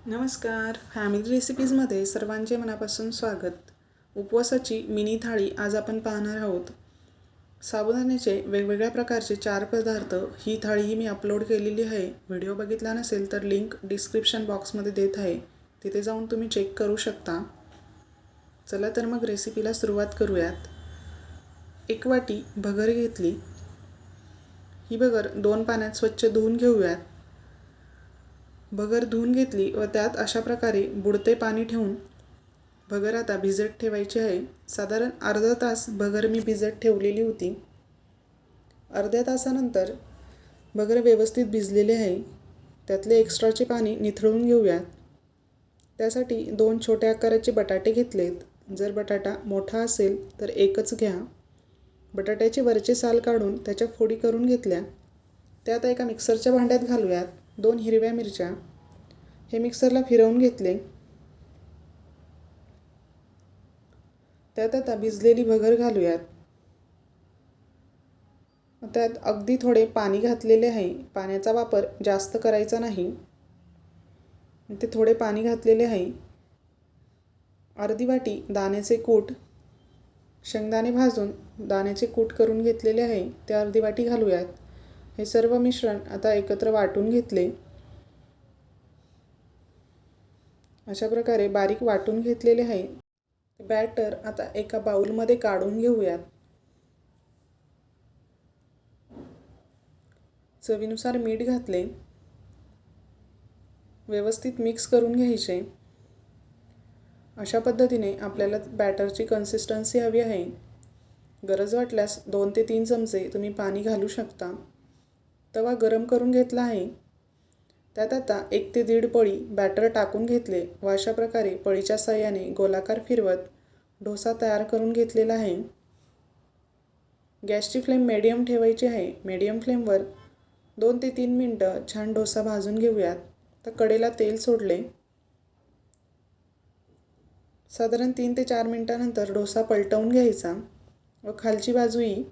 नमस्कार. फॅमिली रेसिपीजमध्ये सर्वांचे मनापासून स्वागत. उपवासाची मिनी थाळी आज आपण पाहणार आहोत. साबुदाण्याचे वेगवेगळ्या प्रकारचे 4 पदार्थ ही थाळी मी अपलोड केलेली आहे. व्हिडिओ बघितला नसेल तर लिंक डिस्क्रिप्शन बॉक्समध्ये देत आहे, तिथे जाऊन तुम्ही चेक करू शकता. चला तर मग रेसिपीला सुरुवात करूयात. 1 वाटी भगर घेतली. ही भगर 2 पाण्यात स्वच्छ धुवून घेऊयात. भगर धुवून घेतली व त्यात अशा प्रकारे बुडते पाणी ठेवून भगर आता भिजत ठेवायची आहे. साधारण अर्धा तास भगर मी भिजत ठेवलेली होती. अर्ध्या तासानंतर भगर व्यवस्थित भिजलेली आहे. त्यातले एक्स्ट्राचे पाणी निथळून घेऊयात. त्यासाठी 2 छोट्या आकाराचे बटाटे घेतलेत. जर बटाटा मोठा असेल तर एकच घ्या. बटाट्याचे वरचे साल काढून त्याच्या फोडी करून घेतल्या. त्यात एका मिक्सरच्या भांड्यात घालूयात. 2 हिरव्या मिरच्या हे मिक्सरला फिरवून घेतले. त्यात आता भिजलेली भगर घालूयात. त्यात अगदी थोडे पाणी घातलेले आहे. पाण्याचा वापर जास्त करायचा नाही. ते थोडे पाणी घातलेले आहे. अर्धी वाटी दाण्याचे कूट, शेंगदाणे भाजून दाण्याचे कूट करून घेतलेले आहे, ते अर्धी वाटी घालूयात. हे सर्व मिश्रण आता एकत्र वाटून घेतले. अशा प्रकारे बारीक वाटून घेतलेले आहे. बॅटर आता एका बाउलमध्ये काढून घेऊयात. चवीनुसार मीठ घातले. व्यवस्थित मिक्स करून घ्यायचे. अशा पद्धतीने आपल्याला बॅटरची कन्सिस्टन्सी हवी आहे. गरज वाटल्यास 2 ते 3 चमचे तुम्ही पाणी घालू शकता. तवा गरम करून घेतला आहे. त्यात आता 1 ते 1.5 पळी बॅटर टाकून घेतले व अशा प्रकारे पळीच्या साहाय्याने गोलाकार फिरवत डोसा तयार करून घेतलेला आहे. गॅसची फ्लेम मीडियम ठेवायची आहे. मीडियम फ्लेमवर 2 ते 3 मिनटं छान डोसा भाजून घेऊयात. तर कढईला तेल सोडले. साधारण 3 ते 4 मिनटानंतर डोसा पलटवून घ्यायचा व खालची बाजूही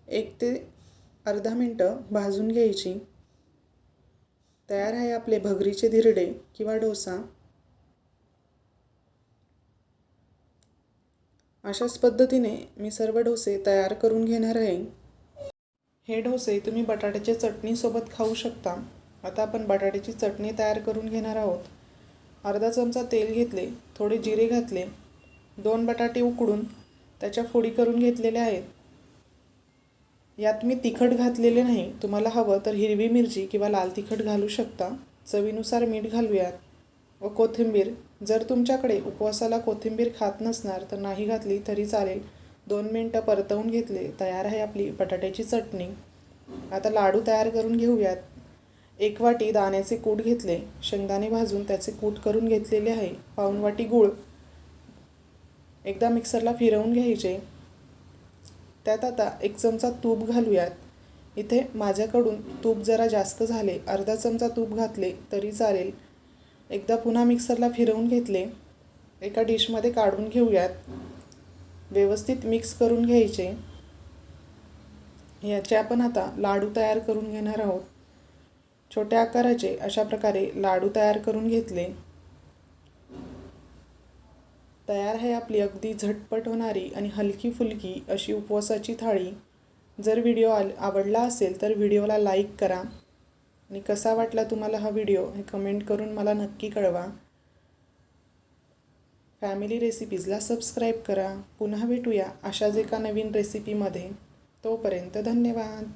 1 ते अर्धा मिनटं भाजून घ्यायची. तयार आहे आपले भगरीचे धिरडे किंवा डोसा. अशाच पद्धतीने मी सर्व डोसे तयार करून घेणार आहे. हे डोसे तुम्ही बटाट्याच्या चटणीसोबत खाऊ शकता. आता आपण बटाट्याची चटणी तयार करून घेणार आहोत. अर्धा चमचा तेल घेतले, थोडे जिरे घातले, 2 बटाटे उकडून त्याच्या फोडी करून घेतलेल्या आहेत. यात मी तिखट घातलेले नाही. तुम्हाला हवं तर हिरवी मिरची किंवा लाल तिखट घालू शकता. चवीनुसार मीठ घालूयात व कोथिंबीर. जर तुमच्याकडे उपवासाला कोथिंबीर खात नसणार तर नाही घातली तरी चालेल. 2 मिनटं परतवून घेतले. तयार आहे आपली बटाट्याची चटणी. आता लाडू तयार करून घेऊयात. 1 वाटी दाण्याचे कूट घेतले. शेंगदाणे भाजून त्याचे कूट करून घेतलेले आहे. पाऊण वाटी गूळ एकदा मिक्सरला फिरवून घ्यायचे. त्यात आता 1 चमचा तूप घालूयात. इथे माझ्याकडून तूप जरा जास्त झाले. अर्धा चमचा तूप घातले तरी चालेल. एकदा पुन्हा मिक्सरला फिरवून घेतले. एका डिशमध्ये काढून घेऊयात. व्यवस्थित मिक्स करून घ्यायचे. याचे आपण आता लाडू तयार करून घेणार आहोत. छोट्या आकाराचे अशा प्रकारे लाडू तयार करून घेतले. तयार आहे आपली अगदी झटपट होणारी आणि हलकी फुलकी अशी उपवासाची थाळी. जर व्हिडिओ आवडला असेल तर व्हिडिओला लाईक करा आणि कसा वाटला तुम्हाला हा व्हिडिओ हे कमेंट करून मला नक्की कळवा. फॅमिली रेसिपीजला सबस्क्राईब करा. पुन्हा भेटूया अशाच एका नवीन रेसिपीमध्ये. तोपर्यंत धन्यवाद.